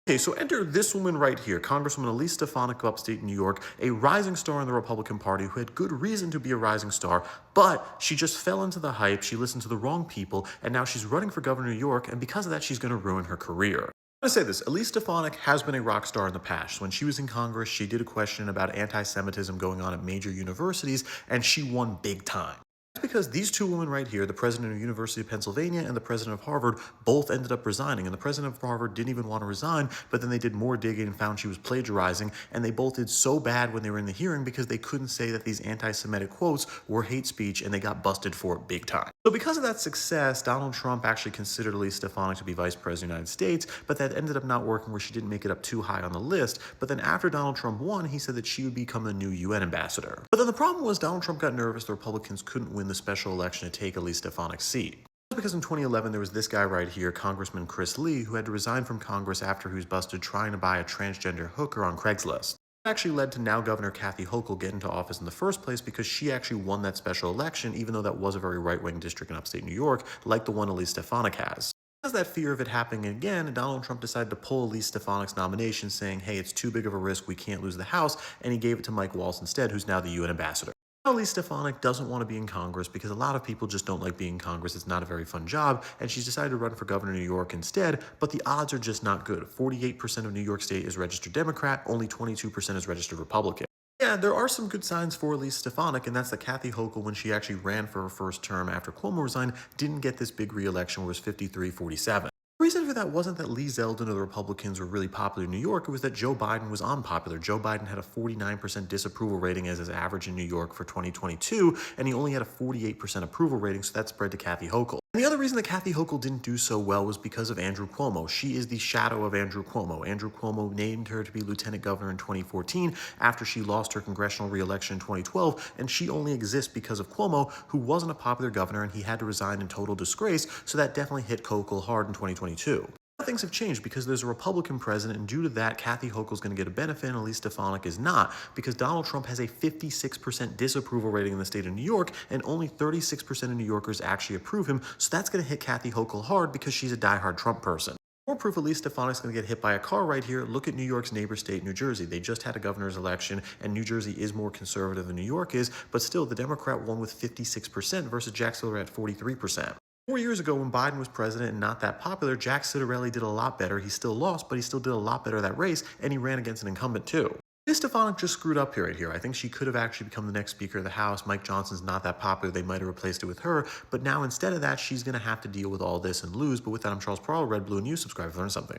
Okay, so enter this woman right here, Congresswoman Elise Stefanik of upstate New York, a rising star in the Republican Party who had good reason to be a rising star, but she just fell into the hype, she listened to the wrong people, and now she's running for governor of New York, and because of that, she's going to ruin her career. I say this, Elise Stefanik has been a rock star in the past. When she was in Congress, she did a question about anti-Semitism going on at major universities, and she won big time. That's because these two women right here, the president of the University of Pennsylvania and the president of Harvard, both ended up resigning. And the president of Harvard didn't even want to resign, but then they did more digging and found she was plagiarizing. And they both did so bad when they were in the hearing because they couldn't say that these anti-Semitic quotes were hate speech, and they got busted for it big time. So because of that success, Donald Trump actually considered Elise Stefanik to be vice president of the United States, but that ended up not working where she didn't make it up too high on the list. But then after Donald Trump won, he said that she would become the new UN ambassador. But then the problem was Donald Trump got nervous the Republicans couldn't win the special election to take Elise Stefanik's seat. Because in 2011, there was this guy right here, Congressman Chris Lee, who had to resign from Congress after he was busted trying to buy a transgender hooker on Craigslist. It actually led to now Governor Kathy Hochul getting into office in the first place because she actually won that special election, even though that was a very right-wing district in upstate New York, like the one Elise Stefanik has. Because that fear of it happening again, Donald Trump decided to pull Elise Stefanik's nomination, saying, hey, it's too big of a risk, we can't lose the House, and he gave it to Mike Waltz instead, who's now the UN ambassador. Elise Stefanik doesn't want to be in Congress because a lot of people just don't like being in Congress. It's not a very fun job, and she's decided to run for governor of New York instead, but the odds are just not good. 48% of New York State is registered Democrat, only 22% is registered Republican. Yeah, there are some good signs for Elise Stefanik, and that's that Kathy Hochul, when she actually ran for her first term after Cuomo resigned, didn't get this big re-election where it was 53-47. The reason for that wasn't that Lee Zeldin or the Republicans were really popular in New York. It was that Joe Biden was unpopular. Joe Biden had a 49% disapproval rating as his average in New York for 2022, and he only had a 48% approval rating, so that spread to Kathy Hochul. And the other reason that Kathy Hochul didn't do so well was because of Andrew Cuomo. She is the shadow of Andrew Cuomo. Andrew Cuomo named her to be lieutenant governor in 2014 after she lost her congressional re-election in 2012, and she only exists because of Cuomo, who wasn't a popular governor, and he had to resign in total disgrace, so that definitely hit Hochul hard in 2022. Things have changed because there's a Republican president, and due to that, Kathy Hochul is going to get a benefit and Elise Stefanik is not, because Donald Trump has a 56% disapproval rating in the state of New York, and only 36% of New Yorkers actually approve him, so that's going to hit Kathy Hochul hard because she's a diehard Trump person. More proof Elise Stefanik's going to get hit by a car right here. Look at New York's neighbor state, New Jersey. They just had a governor's election, and New Jersey is more conservative than New York is, but still, the Democrat won with 56% versus Jacksonville at 43%. 4 years ago, when Biden was president and not that popular, Jack Ciattarelli did a lot better. He still lost, but he still did a lot better that race, and he ran against an incumbent too. Elise Stefanik just screwed up here right here. I think she could have actually become the next Speaker of the House. Mike Johnson's not that popular. They might have replaced it with her, but now instead of that, she's going to have to deal with all this and lose. But with that, I'm Charles Parle, Red, Blue News. Subscribe to learn something.